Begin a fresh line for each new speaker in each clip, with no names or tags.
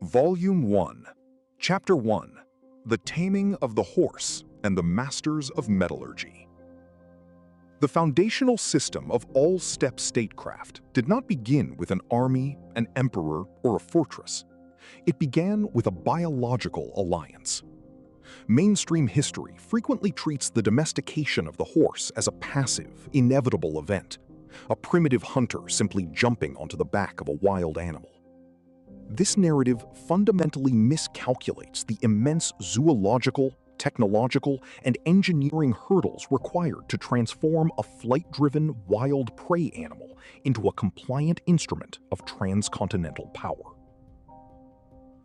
Volume 1, Chapter 1, The Taming of the Horse and the Masters of Metallurgy. The foundational system of all steppe statecraft did not begin with an army, an emperor, or a fortress. It began with a biological alliance. Mainstream history frequently treats the domestication of the horse as a passive, inevitable event, a primitive hunter simply jumping onto the back of a wild animal. This narrative fundamentally miscalculates the immense zoological, technological, and engineering hurdles required to transform a flight-driven wild prey animal into a compliant instrument of transcontinental power.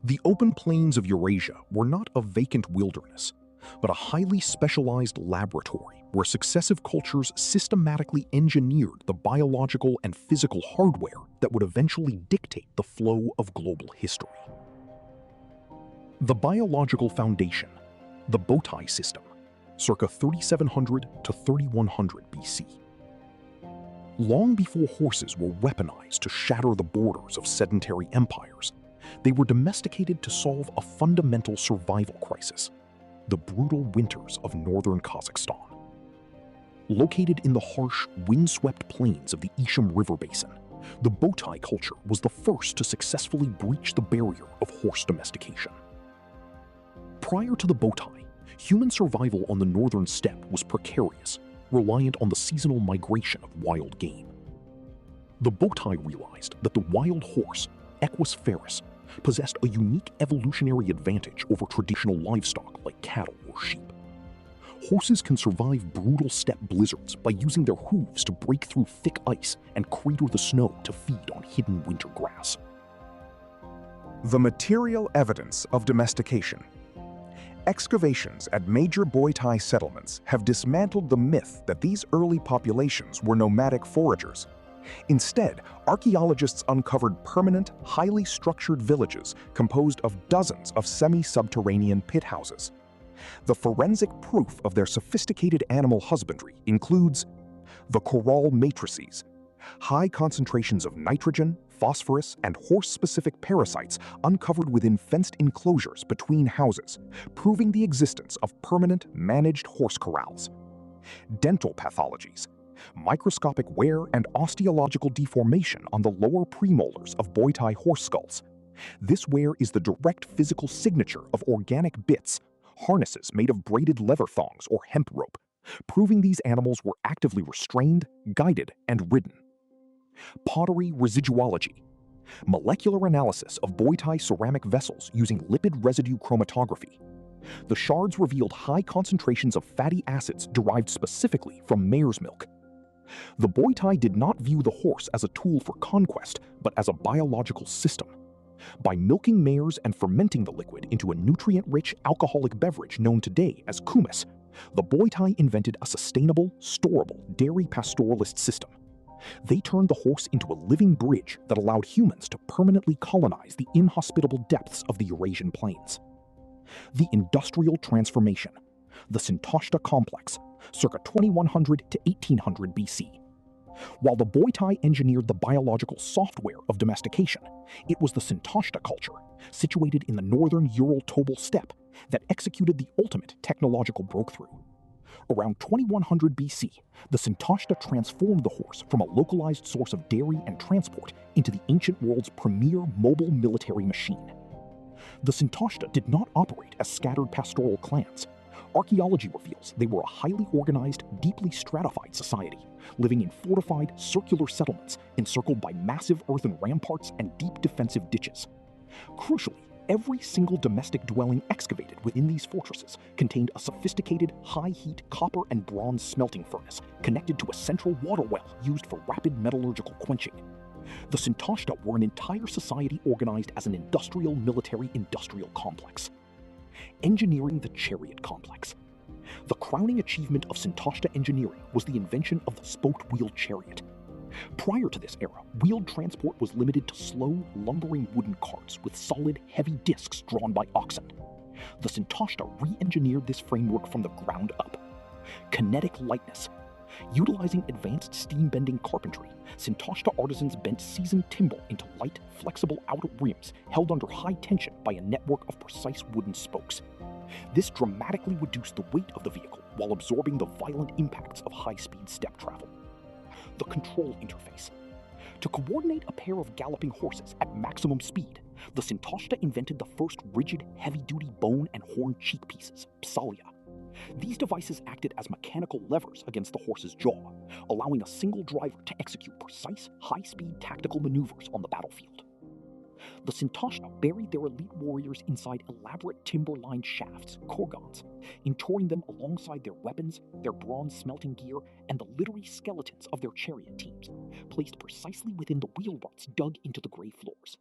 The open plains of Eurasia were not a vacant wilderness, but a highly specialized laboratory where successive cultures systematically engineered the biological and physical hardware that would eventually dictate the flow of global history. The biological foundation, the Botai system, circa 3700 to 3100 BC. Long before horses were weaponized to shatter the borders of sedentary empires, they were domesticated to solve a fundamental survival crisis: the brutal winters of northern Kazakhstan. Located in the harsh, windswept plains of the Ishim River Basin, the Botai culture was the first to successfully breach the barrier of horse domestication. Prior to the Botai, human survival on the northern steppe was precarious, reliant on the seasonal migration of wild game. The Botai realized that the wild horse, Equus ferus, possessed a unique evolutionary advantage over traditional livestock like cattle or sheep. Horses can survive brutal steppe blizzards by using their hooves to break through thick ice and crater the snow to feed on hidden winter grass.
The material evidence of domestication. Excavations at major Botai settlements have dismantled the myth that these early populations were nomadic foragers. Instead, archaeologists uncovered permanent, highly structured villages composed of dozens of semi-subterranean pit houses. The forensic proof of their sophisticated animal husbandry includes the corral matrices, high concentrations of nitrogen, phosphorus, and horse-specific parasites uncovered within fenced enclosures between houses, proving the existence of permanent, managed horse corrals. Dental pathologies, microscopic wear and osteological deformation on the lower premolars of Botai horse skulls. This wear is the direct physical signature of organic bits, harnesses made of braided leather thongs or hemp rope, proving these animals were actively restrained, guided, and ridden. Pottery residuology, molecular analysis of Botai ceramic vessels using lipid residue chromatography. The shards revealed high concentrations of fatty acids derived specifically from mare's milk. The Botai did not view the horse as a tool for conquest, but as a biological system. By milking mares and fermenting the liquid into a nutrient-rich alcoholic beverage known today as kumis, the Botai invented a sustainable, storable dairy pastoralist system. They turned the horse into a living bridge that allowed humans to permanently colonize the inhospitable depths of the Eurasian plains. The industrial transformation, the Sintashta complex, circa 2100 to 1800 BC. While the Botai engineered the biological software of domestication, it was the Sintashta culture, situated in the northern Ural-Tobol steppe, that executed the ultimate technological breakthrough. Around 2100 BC, the Sintashta transformed the horse from a localized source of dairy and transport into the ancient world's premier mobile military machine. The Sintashta did not operate as scattered pastoral clans. Archaeology reveals they were a highly organized, deeply stratified society, living in fortified, circular settlements encircled by massive earthen ramparts and deep defensive ditches. Crucially, every single domestic dwelling excavated within these fortresses contained a sophisticated, high-heat copper and bronze smelting furnace connected to a central water well used for rapid metallurgical quenching. The Sintashta were an entire society organized as an industrial-military-industrial complex. Engineering the chariot complex. The crowning achievement of Sintashta engineering was the invention of the spoked-wheeled chariot. Prior to this era, wheeled transport was limited to slow, lumbering wooden carts with solid, heavy discs drawn by oxen. The Sintashta re-engineered this framework from the ground up. Kinetic lightness.
Utilizing advanced steam-bending carpentry, Sintashta artisans bent seasoned timber into light, flexible outer rims held under high tension by a network of precise wooden spokes. This dramatically reduced the weight of the vehicle while absorbing the violent impacts of high-speed steppe travel. The control interface. To coordinate a pair of galloping horses at maximum speed, the Sintashta invented the first rigid, heavy-duty bone and horn cheek pieces, psalia. These devices acted as mechanical levers against the horse's jaw, allowing a single driver to execute precise, high-speed tactical maneuvers on the battlefield. The Sintashta buried their elite warriors inside elaborate timber-lined shafts, kurgans, interring them alongside their weapons, their bronze smelting gear, and the glittery skeletons of their chariot teams, placed precisely within the wheel ruts dug into the gray floors.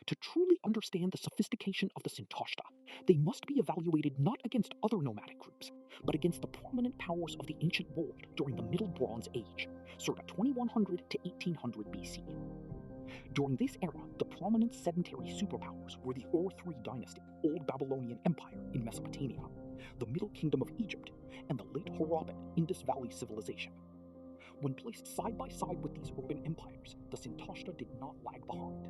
To truly understand the sophistication of the Sintashta, they must be evaluated not against other nomadic groups, but against the prominent powers of the ancient world during the Middle Bronze Age, circa 2100 to 1800 BC. During this era, the prominent sedentary superpowers were the Ur-III dynasty, Old Babylonian Empire in Mesopotamia, the Middle Kingdom of Egypt, and the late Harappan Indus Valley civilization. When placed side by side with these urban empires, the Sintashta did not lag behind.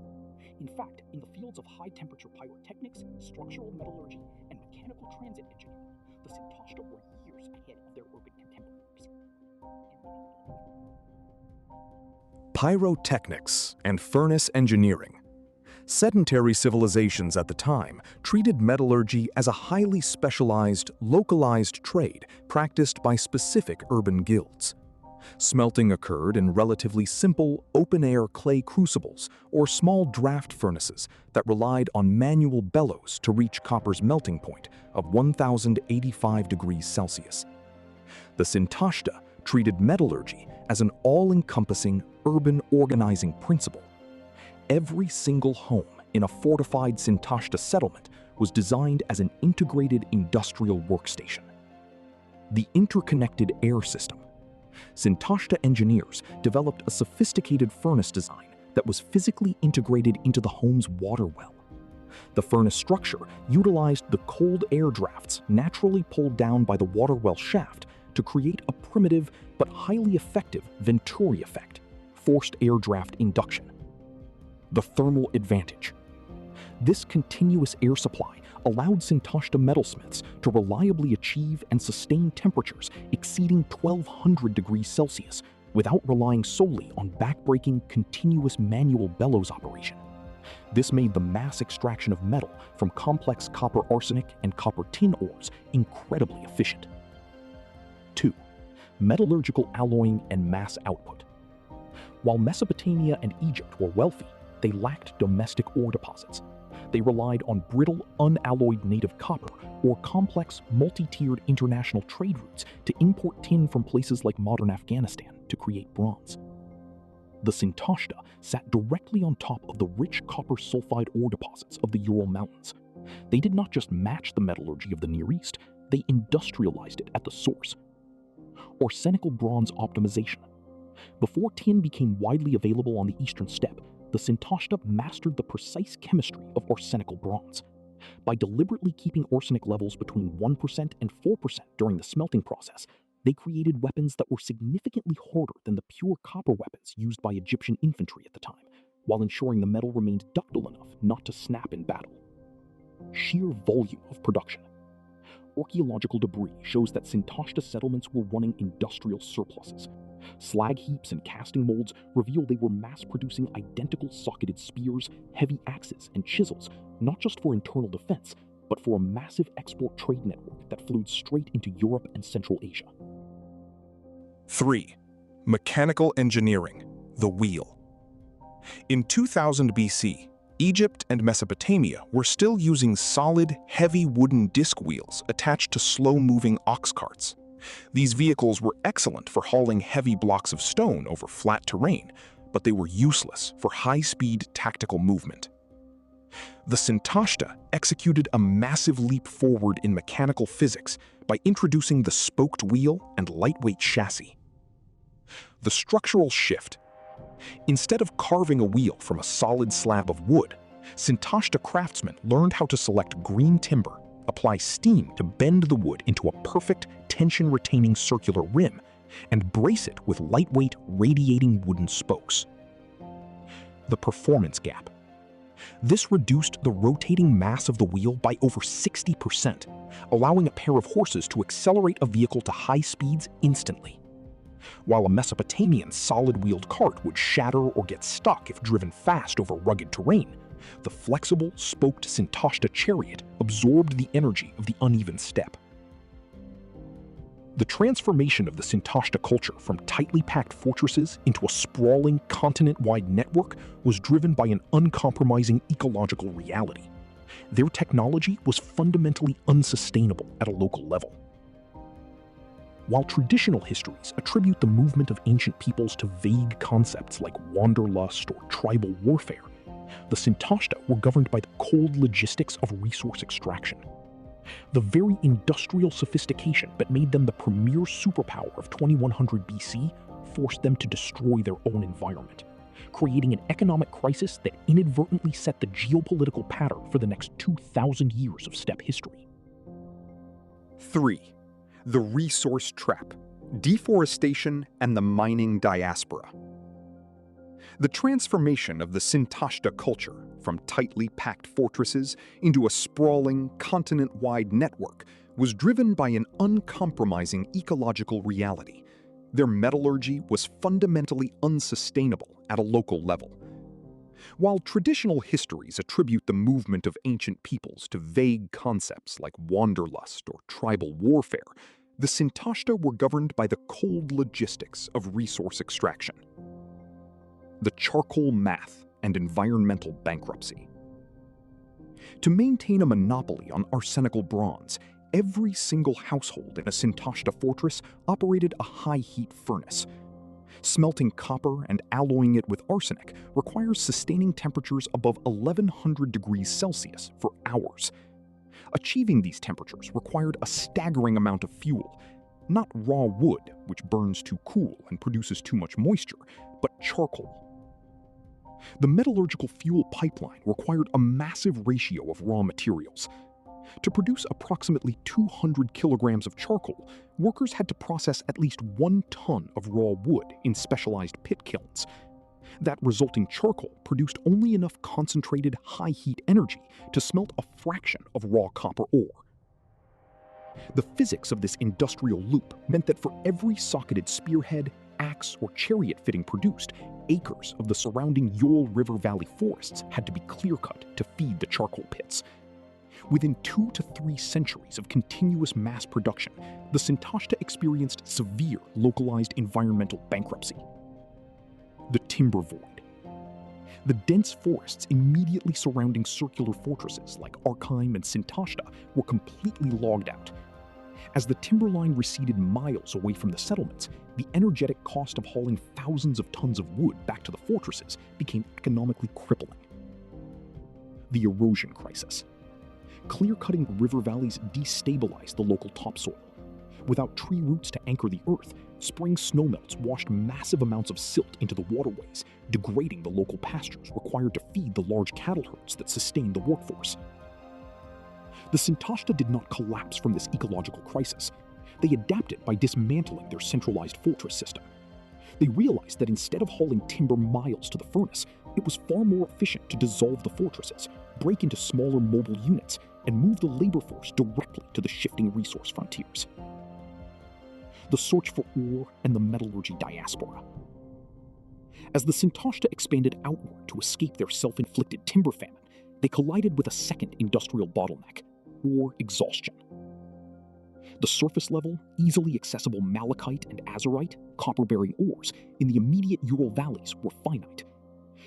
In fact, in the fields of high-temperature pyrotechnics, structural metallurgy, and mechanical transit engineering, the Sintashta were years ahead of their urban contemporaries.
Pyrotechnics and furnace engineering. Sedentary civilizations at the time treated metallurgy as a highly specialized, localized trade practiced by specific urban guilds. Smelting occurred in relatively simple, open-air clay crucibles or small draft furnaces that relied on manual bellows to reach copper's melting point of 1,085 degrees Celsius. The Sintashta treated metallurgy as an all-encompassing urban organizing principle. Every single home in a fortified Sintashta settlement was designed as an integrated industrial workstation. The interconnected air system. Sintashta engineers developed a sophisticated furnace design that was physically integrated into the home's water well. The furnace structure utilized the cold air drafts naturally pulled down by the water well shaft to create a primitive but highly effective Venturi effect, forced air draft induction. The thermal advantage. This continuous air supply allowed Sintashta metalsmiths to reliably achieve and sustain temperatures exceeding 1,200 degrees Celsius without relying solely on backbreaking continuous manual bellows operation. This made the mass extraction of metal from complex copper arsenic and copper tin ores incredibly efficient. 2. Metallurgical alloying and mass output. While Mesopotamia and Egypt were wealthy, they lacked domestic ore deposits. They relied on brittle, unalloyed native copper or complex, multi-tiered international trade routes to import tin from places like modern Afghanistan to create bronze. The Sintashta sat directly on top of the rich copper sulfide ore deposits of the Ural Mountains. They did not just match the metallurgy of the Near East, they industrialized it at the source. Arsenical bronze optimization. Before tin became widely available on the eastern steppe, the Sintashta mastered the precise chemistry of arsenical bronze. By deliberately keeping arsenic levels between 1% and 4% during the smelting process, they created weapons that were significantly harder than the pure copper weapons used by Egyptian infantry at the time, while ensuring the metal remained ductile enough not to snap in battle. Sheer volume of production. Archaeological debris shows that Sintashta settlements were running industrial surpluses. Slag heaps and casting molds reveal they were mass-producing identical socketed spears, heavy axes, and chisels, not just for internal defense, but for a massive export trade network that flowed straight into Europe and Central Asia.
3. Mechanical engineering, the wheel. In 2000 BC, Egypt and Mesopotamia were still using solid, heavy wooden disc wheels attached to slow-moving ox carts. These vehicles were excellent for hauling heavy blocks of stone over flat terrain, but they were useless for high-speed tactical movement. The Sintashta executed a massive leap forward in mechanical physics by introducing the spoked wheel and lightweight chassis. The structural shift. Instead of carving a wheel from a solid slab of wood, Sintashta craftsmen learned how to select green timber, apply steam to bend the wood into a perfect tension-retaining circular rim,
and brace it with lightweight, radiating wooden spokes. The performance gap. This reduced the rotating mass of the wheel by over 60%, allowing a pair of horses to accelerate a vehicle to high speeds instantly. While a Mesopotamian solid-wheeled cart would shatter or get stuck if driven fast over rugged terrain, the flexible, spoked Sintashta chariot absorbed the energy of the uneven steppe. The transformation of the Sintashta culture from tightly packed fortresses into a sprawling, continent-wide network was driven by an uncompromising ecological reality. Their technology was fundamentally unsustainable at a local level. While traditional histories attribute the movement of ancient peoples to vague concepts like wanderlust or tribal warfare, the Sintashta were governed by the cold logistics of resource extraction. The very industrial sophistication that made them the premier superpower of 2100 BC forced them to destroy their own environment, creating an economic crisis that inadvertently set the geopolitical pattern for the next 2,000 years of steppe history.
3. The resource trap, deforestation, and the mining diaspora. The transformation of the Sintashta culture from tightly packed fortresses into a sprawling, continent-wide network was driven by an uncompromising ecological reality. Their metallurgy was fundamentally unsustainable at a local level. While traditional histories attribute the movement of ancient peoples to vague concepts like wanderlust or tribal warfare, the Sintashta were governed by the cold logistics of resource extraction. The charcoal math and environmental bankruptcy. To maintain a monopoly on arsenical bronze, every single household in a Sintashta fortress operated a high-heat furnace. Smelting copper and alloying it with arsenic requires sustaining temperatures above 1100 degrees Celsius for hours. Achieving these temperatures required a staggering amount of fuel, not raw wood, which burns too cool and produces too much moisture, but charcoal. The metallurgical fuel pipeline required a massive ratio of raw materials. To produce approximately 200 kilograms of charcoal, workers had to process at least 1 ton of raw wood in specialized pit kilns. That resulting charcoal produced only enough concentrated high-heat energy to smelt a fraction of raw copper ore. The physics of this industrial loop meant that for every socketed spearhead, axe, or chariot fitting produced, acres of the surrounding Ural River Valley forests had to be clear-cut to feed the charcoal pits. Within 2 to 3 centuries of continuous mass production, the Sintashta experienced severe localized environmental bankruptcy. The timber void. The dense forests immediately surrounding circular fortresses like Archaim and Sintashta were completely logged out. As the timberline receded miles away from the settlements, the energetic cost of hauling thousands of tons of wood back to the fortresses became economically crippling. The erosion crisis. Clear-cutting river valleys destabilized the local topsoil. Without tree roots to anchor the earth, spring snowmelts washed massive amounts of silt into the waterways, degrading the local pastures required to feed the large cattle herds that sustained the workforce. The Sintashta did not collapse from this ecological crisis. They adapted by dismantling their centralized fortress system. They realized that instead of hauling timber miles to the furnace, it was far more efficient to dissolve the fortresses, break into smaller mobile units, and move the labor force directly to the shifting resource frontiers. The search for ore and the metallurgy diaspora. As the Sintashta expanded outward to escape their self-inflicted timber famine, they collided with a second industrial bottleneck: ore exhaustion. The surface-level, easily accessible malachite and azurite, copper-bearing ores in the immediate Ural valleys were finite.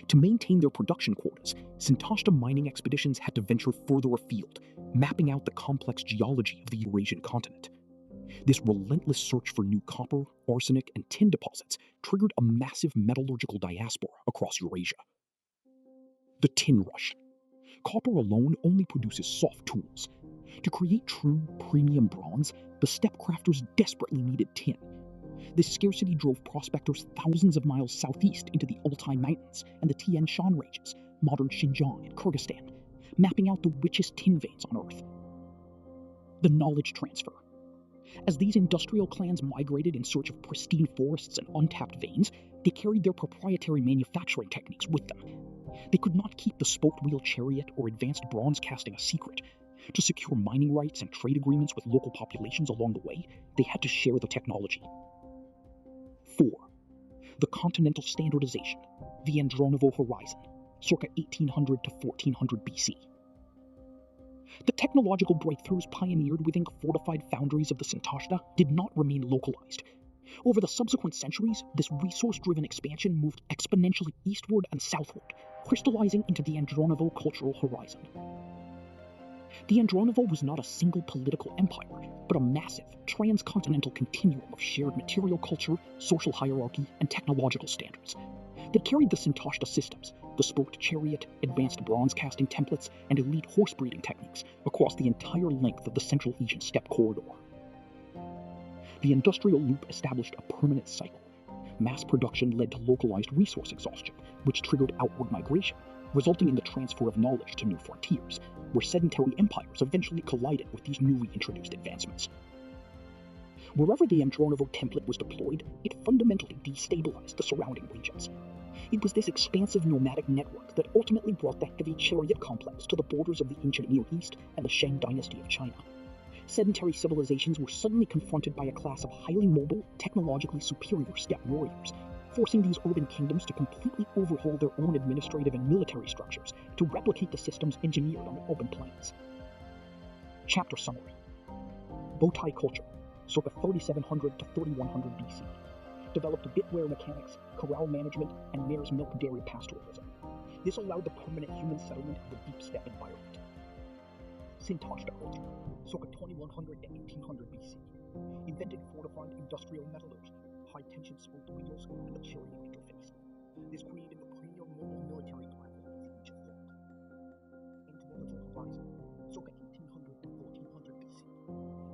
To maintain their production quotas, Sintashta mining expeditions had to venture further afield, mapping out the complex geology of the Eurasian continent. This relentless search for new copper, arsenic, and tin deposits triggered a massive metallurgical diaspora across Eurasia. The tin rush. Copper alone only produces soft tools. To create true premium bronze, the steppe crafters desperately needed tin. This scarcity drove prospectors thousands of miles southeast into the Altai Mountains and the Tian Shan ranges, modern Xinjiang and Kyrgyzstan, mapping out the richest tin veins on Earth. The knowledge transfer.
As these industrial clans migrated in search of pristine forests and untapped veins, they carried their proprietary manufacturing techniques with them. They could not keep the spoked wheel chariot or advanced bronze casting a secret. To secure mining rights and trade agreements with local populations along the way, they had to share the technology. 4. The Continental Standardization, the Andronovo Horizon, circa 1800 to 1400 BC. The technological breakthroughs pioneered within the fortified foundries of the Sintashta did not remain localized. Over the subsequent centuries, this resource-driven expansion moved exponentially eastward and southward, crystallizing into the Andronovo cultural horizon. The Andronovo was not a single political empire, but a massive, transcontinental continuum of shared material culture, social hierarchy, and technological standards. They carried the Sintashta systems, the spoked chariot, advanced bronze casting templates, and elite horse breeding techniques across the entire length of the Central Asian steppe corridor. The industrial loop established a permanent cycle. Mass production led to localized resource exhaustion, which triggered outward migration, resulting in the transfer of knowledge to new frontiers, where sedentary empires eventually collided with these newly introduced advancements. Wherever the Andronovo template was deployed, it fundamentally destabilized the surrounding regions. It was this expansive nomadic network that ultimately brought the heavy chariot complex to the borders of the ancient Near East and the Shang dynasty of China. Sedentary civilizations were suddenly confronted by a class of highly mobile, technologically superior steppe warriors, forcing these urban kingdoms to completely overhaul their own administrative and military structures to replicate the systems engineered on the urban plains. Chapter Summary. Botai Culture, circa 3700 to 3100 BC, developed bitware mechanics, corral management, and mare's milk dairy pastoralism. This allowed the permanent human settlement of the deep steppe environment. Sintashta culture, circa 2100 to 1800 BC, invented fortified industrial metallurgy, high-tension spoked wheels, and the chariot interface. This created the premier mobile military platform of the ancient world. Andronovo Horizon, circa 1800 to 1400 BC,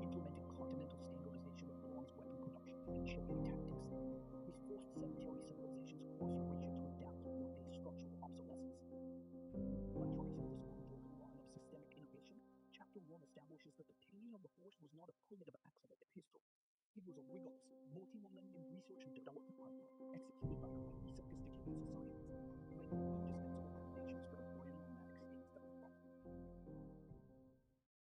implemented continental standardization of bronze weapon production and chariot tactics. This forced sedentary civilizations across Eurasia to adapt or face structural obsolescence. By tracing this ongoing line of systemic innovation, Chapter 1 establishes that the taming of the horse was not a primitive accident in history. It was a rigorous, multi-millennium research and development pipeline.